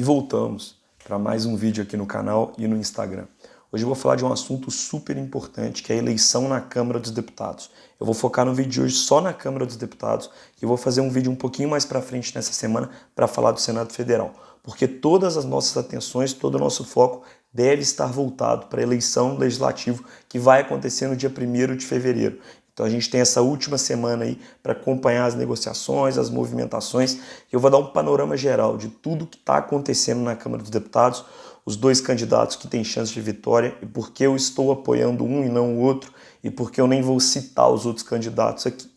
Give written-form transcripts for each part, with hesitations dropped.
E voltamos para mais um vídeo aqui no canal e no Instagram. Hoje eu vou falar de um assunto super importante, que é a eleição na Câmara dos Deputados. Eu vou focar no vídeo de hoje só na Câmara dos Deputados e eu vou fazer um vídeo um pouquinho mais para frente nessa semana para falar do Senado Federal. Porque todas as nossas atenções, todo o nosso foco deve estar voltado para a eleição legislativa que vai acontecer no dia 1º de fevereiro. Então a gente tem essa última semana aí para acompanhar as negociações, as movimentações. Eu vou dar um panorama geral de tudo que está acontecendo na Câmara dos Deputados, os dois candidatos que têm chance de vitória e por que eu estou apoiando um e não o outro e por que eu nem vou citar os outros candidatos aqui.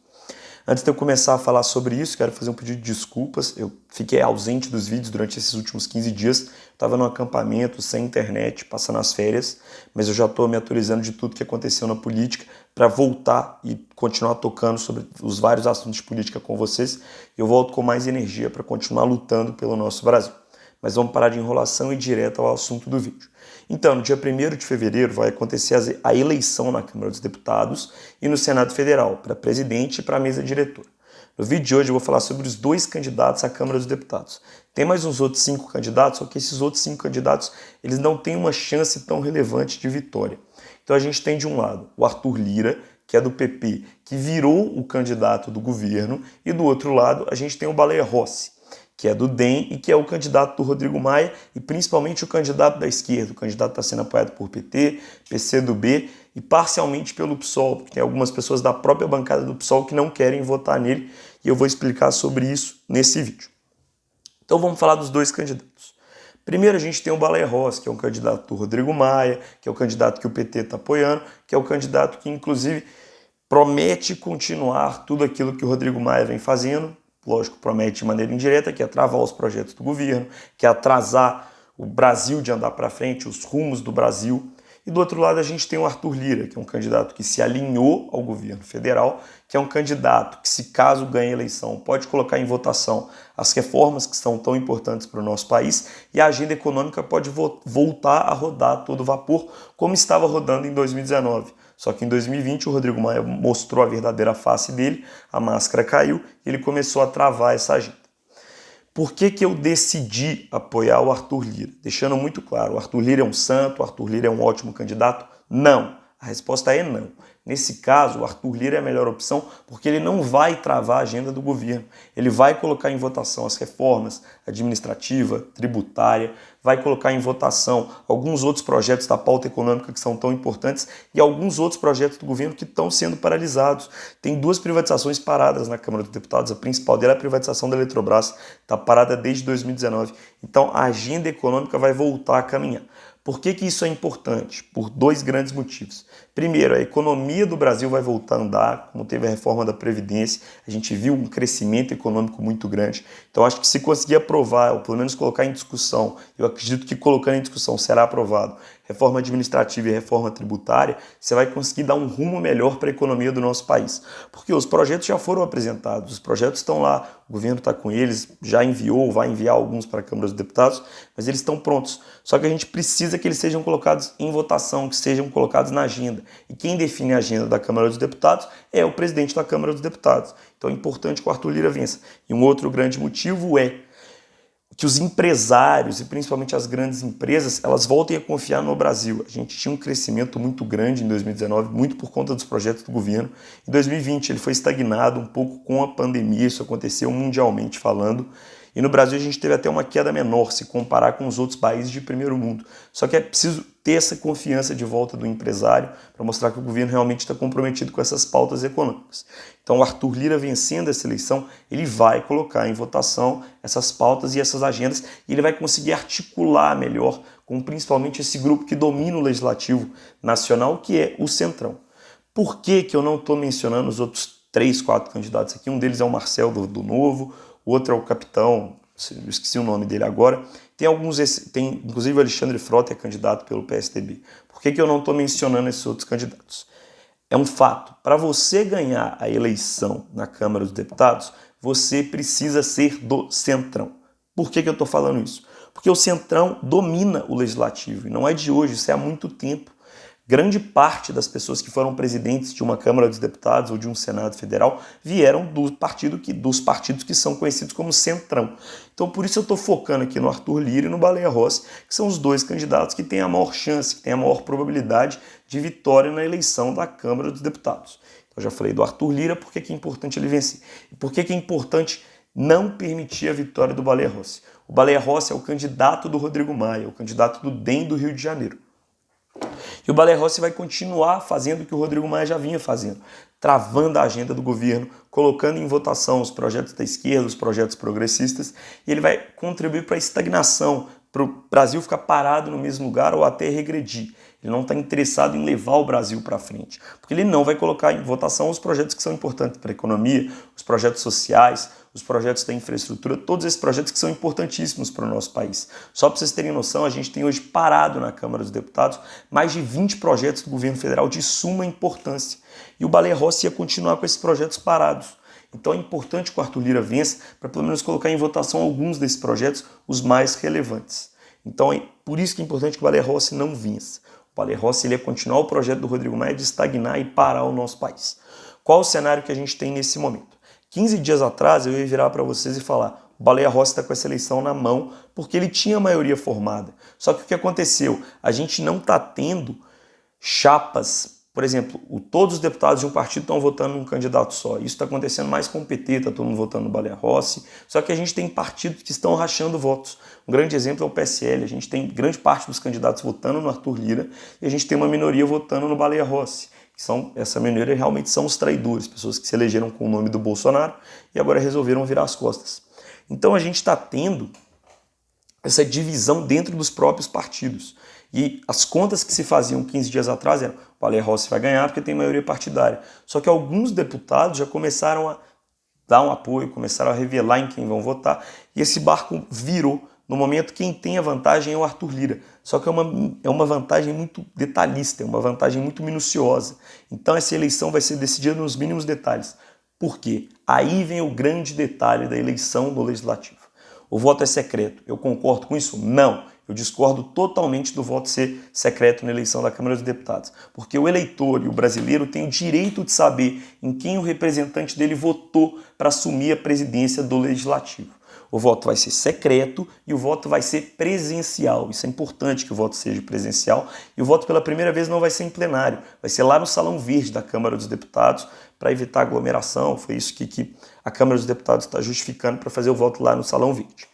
Antes de eu começar a falar sobre isso, quero fazer um pedido de desculpas. Eu fiquei ausente dos vídeos durante esses últimos 15 dias. Estava num acampamento, sem internet, passando as férias, mas eu já estou me atualizando de tudo que aconteceu na política para voltar e continuar tocando sobre os vários assuntos de política com vocês. Eu volto com mais energia para continuar lutando pelo nosso Brasil. Mas vamos parar de enrolação e ir direto ao assunto do vídeo. Então, no dia 1º de fevereiro vai acontecer a eleição na Câmara dos Deputados e no Senado Federal, para presidente e para a mesa diretora. No vídeo de hoje eu vou falar sobre os dois candidatos à Câmara dos Deputados. Tem mais uns outros 5 candidatos, só que esses outros 5 candidatos eles não têm uma chance tão relevante de vitória. Então a gente tem de um lado o Arthur Lira, que é do PP, que virou o candidato do governo, e do outro lado a gente tem o Baleia Rossi, que é do DEM e que é o candidato do Rodrigo Maia e principalmente o candidato da esquerda. O candidato está sendo apoiado por PT, PCdoB e parcialmente pelo PSOL, porque tem algumas pessoas da própria bancada do PSOL que não querem votar nele e eu vou explicar sobre isso nesse vídeo. Então vamos falar dos dois candidatos. Primeiro a gente tem o Baleia Rossi, que é um candidato do Rodrigo Maia, que é o candidato que o PT está apoiando, que é o candidato que inclusive promete continuar tudo aquilo que o Rodrigo Maia vem fazendo. Lógico, promete de maneira indireta, que é travar os projetos do governo, que é atrasar o Brasil de andar para frente, os rumos do Brasil. E do outro lado a gente tem o Arthur Lira, que é um candidato que se alinhou ao governo federal, que é um candidato que, se caso ganhe a eleição, pode colocar em votação as reformas que são tão importantes para o nosso país e a agenda econômica pode voltar a rodar a todo vapor, como estava rodando em 2019. Só que em 2020 o Rodrigo Maia mostrou a verdadeira face dele, a máscara caiu e ele começou a travar essa agenda. Por que eu decidi apoiar o Arthur Lira? Deixando muito claro, o Arthur Lira é um santo, o Arthur Lira é um ótimo candidato? Não. A resposta é não. Nesse caso, o Arthur Lira é a melhor opção porque ele não vai travar a agenda do governo. Ele vai colocar em votação as reformas administrativa, tributária, vai colocar em votação alguns outros projetos da pauta econômica que são tão importantes e alguns outros projetos do governo que estão sendo paralisados. Tem 2 privatizações paradas na Câmara dos Deputados, a principal dela é a privatização da Eletrobras, está parada desde 2019. Então a agenda econômica vai voltar a caminhar. Por que isso é importante? Por 2 grandes motivos. Primeiro, a economia do Brasil vai voltar a andar, como teve a reforma da Previdência, a gente viu um crescimento econômico muito grande. Então, acho que se conseguir aprovar, ou pelo menos colocar em discussão, eu acredito que colocando em discussão será aprovado, reforma administrativa e reforma tributária, você vai conseguir dar um rumo melhor para a economia do nosso país. Porque os projetos já foram apresentados, os projetos estão lá, o governo está com eles, já enviou, vai enviar alguns para a Câmara dos Deputados, mas eles estão prontos. Só que a gente precisa que eles sejam colocados em votação, que sejam colocados na agenda. E quem define a agenda da Câmara dos Deputados é o presidente da Câmara dos Deputados. Então é importante que o Arthur Lira vença. E um outro grande motivo é que os empresários, e principalmente as grandes empresas, elas voltem a confiar no Brasil. A gente tinha um crescimento muito grande em 2019, muito por conta dos projetos do governo. Em 2020 ele foi estagnado um pouco com a pandemia, isso aconteceu mundialmente falando. E no Brasil a gente teve até uma queda menor se comparar com os outros países de primeiro mundo. Só que é preciso ter essa confiança de volta do empresário para mostrar que o governo realmente está comprometido com essas pautas econômicas. Então o Arthur Lira vencendo essa eleição, ele vai colocar em votação essas pautas e essas agendas e ele vai conseguir articular melhor com principalmente esse grupo que domina o Legislativo Nacional, que é o Centrão. Por que eu não estou mencionando os outros 3, 4 candidatos aqui? Um deles é o Marcel do Novo, o outro é o capitão, eu esqueci o nome dele agora. Tem inclusive o Alexandre Frota é candidato pelo PSDB. Por que eu não estou mencionando esses outros candidatos? É um fato, para você ganhar a eleição na Câmara dos Deputados, você precisa ser do Centrão. Por que eu estou falando isso? Porque o Centrão domina o Legislativo, e não é de hoje, isso é há muito tempo. Grande parte das pessoas que foram presidentes de uma Câmara dos Deputados ou de um Senado Federal vieram dos partidos que são conhecidos como Centrão. Então, por isso eu estou focando aqui no Arthur Lira e no Baleia Rossi, que são os dois candidatos que têm a maior chance, que têm a maior probabilidade de vitória na eleição da Câmara dos Deputados. Então, eu já falei do Arthur Lira, por que é importante ele vencer? E por que é importante não permitir a vitória do Baleia Rossi? O Baleia Rossi é o candidato do Rodrigo Maia, o candidato do DEM do Rio de Janeiro. E o Baleia Rossi vai continuar fazendo o que o Rodrigo Maia já vinha fazendo, travando a agenda do governo, colocando em votação os projetos da esquerda, os projetos progressistas, e ele vai contribuir para a estagnação, para o Brasil ficar parado no mesmo lugar ou até regredir. Ele não está interessado em levar o Brasil para frente, porque ele não vai colocar em votação os projetos que são importantes para a economia, os projetos sociais, os projetos da infraestrutura, todos esses projetos que são importantíssimos para o nosso país. Só para vocês terem noção, a gente tem hoje parado na Câmara dos Deputados mais de 20 projetos do governo federal de suma importância. E o Baleia Rossi ia continuar com esses projetos parados. Então é importante que o Arthur Lira vença para pelo menos colocar em votação alguns desses projetos, os mais relevantes. Então é por isso que é importante que o Baleia Rossi não vença. O Baleia Rossi ele ia continuar o projeto do Rodrigo Maia de estagnar e parar o nosso país. Qual o cenário que a gente tem nesse momento? 15 dias atrás eu ia virar para vocês e falar: o Baleia Rossi está com essa eleição na mão porque ele tinha a maioria formada. Só que o que aconteceu? A gente não está tendo chapas. Por exemplo, todos os deputados de um partido estão votando num candidato só. Isso está acontecendo mais com o PT, está todo mundo votando no Baleia Rossi. Só que a gente tem partidos que estão rachando votos. Um grande exemplo é o PSL. A gente tem grande parte dos candidatos votando no Arthur Lira e a gente tem uma minoria votando no Baleia Rossi. Essa minoria realmente são os traidores, pessoas que se elegeram com o nome do Bolsonaro e agora resolveram virar as costas. Então a gente está tendo essa divisão dentro dos próprios partidos. E as contas que se faziam 15 dias atrás eram: o Baleia Rossi vai ganhar porque tem maioria partidária. Só que alguns deputados já começaram a dar um apoio, começaram a revelar em quem vão votar, e esse barco virou. No momento, quem tem a vantagem é o Arthur Lira. Só que é uma vantagem muito detalhista, é uma vantagem muito minuciosa. Então essa eleição vai ser decidida nos mínimos detalhes. Por quê? Aí vem o grande detalhe da eleição do Legislativo. O voto é secreto. Eu concordo com isso? Não. Eu discordo totalmente do voto ser secreto na eleição da Câmara dos Deputados. Porque o eleitor e o brasileiro têm o direito de saber em quem o representante dele votou para assumir a presidência do Legislativo. O voto vai ser secreto e o voto vai ser presencial. Isso é importante que o voto seja presencial. E o voto pela primeira vez não vai ser em plenário. Vai ser lá no Salão Verde da Câmara dos Deputados para evitar aglomeração. Foi isso que a Câmara dos Deputados está justificando para fazer o voto lá no Salão Verde.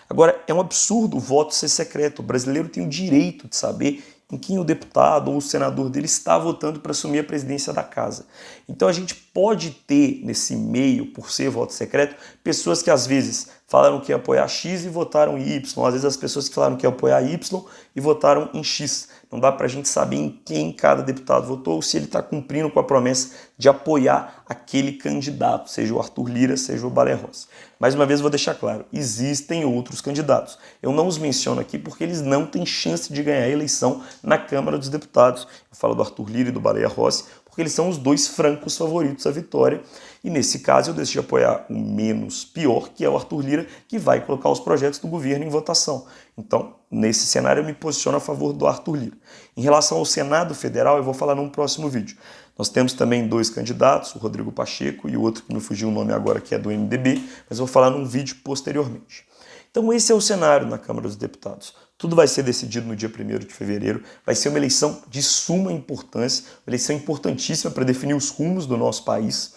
Agora, é um absurdo o voto ser secreto. O brasileiro tem o direito de saber em quem o deputado ou o senador dele está votando para assumir a presidência da casa. Então a gente pode ter nesse meio, por ser voto secreto, pessoas que às vezes falaram que ia apoiar X e votaram em Y, às vezes as pessoas que falaram que ia apoiar Y e votaram em X. Não dá para a gente saber em quem cada deputado votou ou se ele está cumprindo com a promessa de apoiar aquele candidato, seja o Arthur Lira, seja o Baleia Rossi. Mais uma vez vou deixar claro, existem outros candidatos. Eu não os menciono aqui porque eles não têm chance de ganhar a eleição na Câmara dos Deputados. Eu falo do Arthur Lira e do Baleia Rossi porque eles são os dois francos favoritos à vitória. E nesse caso eu decidi apoiar o menos pior, que é o Arthur Lira, que vai colocar os projetos do governo em votação. Então, nesse cenário eu me posiciono a favor do Arthur Lira. Em relação ao Senado Federal, eu vou falar num próximo vídeo. Nós temos também dois candidatos, o Rodrigo Pacheco e o outro que me fugiu o nome agora, que é do MDB, mas eu vou falar num vídeo posteriormente. Então esse é o cenário na Câmara dos Deputados. Tudo vai ser decidido no dia 1º de fevereiro, vai ser uma eleição de suma importância, uma eleição importantíssima para definir os rumos do nosso país.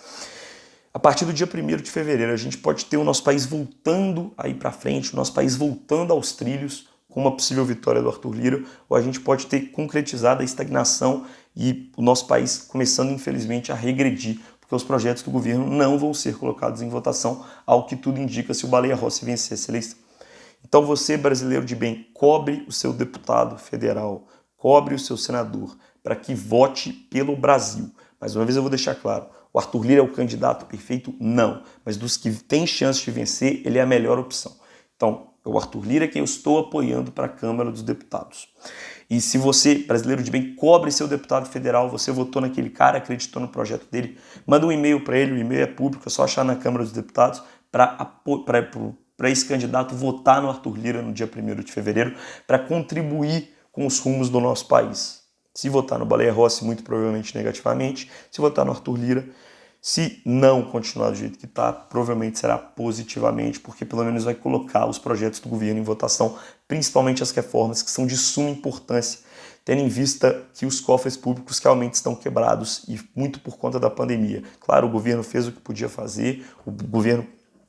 A partir do dia 1º de fevereiro, a gente pode ter o nosso país voltando aí para frente, o nosso país voltando aos trilhos, com uma possível vitória do Arthur Lira, ou a gente pode ter concretizado a estagnação e o nosso país começando, infelizmente, a regredir, porque os projetos do governo não vão ser colocados em votação, ao que tudo indica se o Baleia Rossi vencer essa eleição. Então você, brasileiro de bem, cobre o seu deputado federal, cobre o seu senador, para que vote pelo Brasil. Mais uma vez eu vou deixar claro, o Arthur Lira é o candidato perfeito? Não. Mas dos que têm chance de vencer, ele é a melhor opção. Então, é o Arthur Lira quem eu estou apoiando para a Câmara dos Deputados. E se você, brasileiro de bem, cobre seu deputado federal, você votou naquele cara, acreditou no projeto dele, manda um e-mail para ele, o e-mail é público, é só achar na Câmara dos Deputados para esse candidato votar no Arthur Lira no dia 1º de fevereiro, para contribuir com os rumos do nosso país. Se votar no Baleia Rossi, muito provavelmente negativamente. Se votar no Arthur Lira, se não continuar do jeito que está, provavelmente será positivamente, porque pelo menos vai colocar os projetos do governo em votação, principalmente as reformas que são de suma importância, tendo em vista que os cofres públicos realmente estão quebrados e muito por conta da pandemia. Claro, o governo fez o que podia fazer, o governo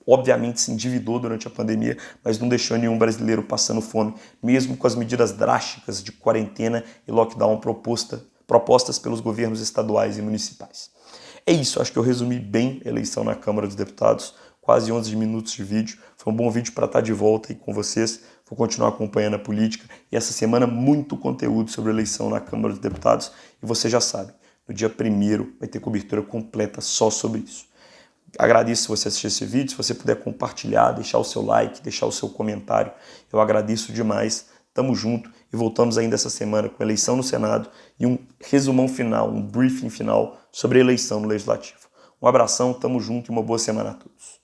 obviamente se endividou durante a pandemia, mas não deixou nenhum brasileiro passando fome, mesmo com as medidas drásticas de quarentena e lockdown propostas pelos governos estaduais e municipais. É isso, acho que eu resumi bem a eleição na Câmara dos Deputados, quase 11 minutos de vídeo. Foi um bom vídeo para estar de volta aí com vocês. Vou continuar acompanhando a política e essa semana muito conteúdo sobre a eleição na Câmara dos Deputados. E você já sabe, no dia 1º vai ter cobertura completa só sobre isso. Agradeço se você assistir esse vídeo, se você puder compartilhar, deixar o seu like, deixar o seu comentário. Eu agradeço demais. Tamo junto e voltamos ainda essa semana com a eleição no Senado e um resumão final, um briefing final sobre a eleição no Legislativo. Um abração, tamo junto e uma boa semana a todos.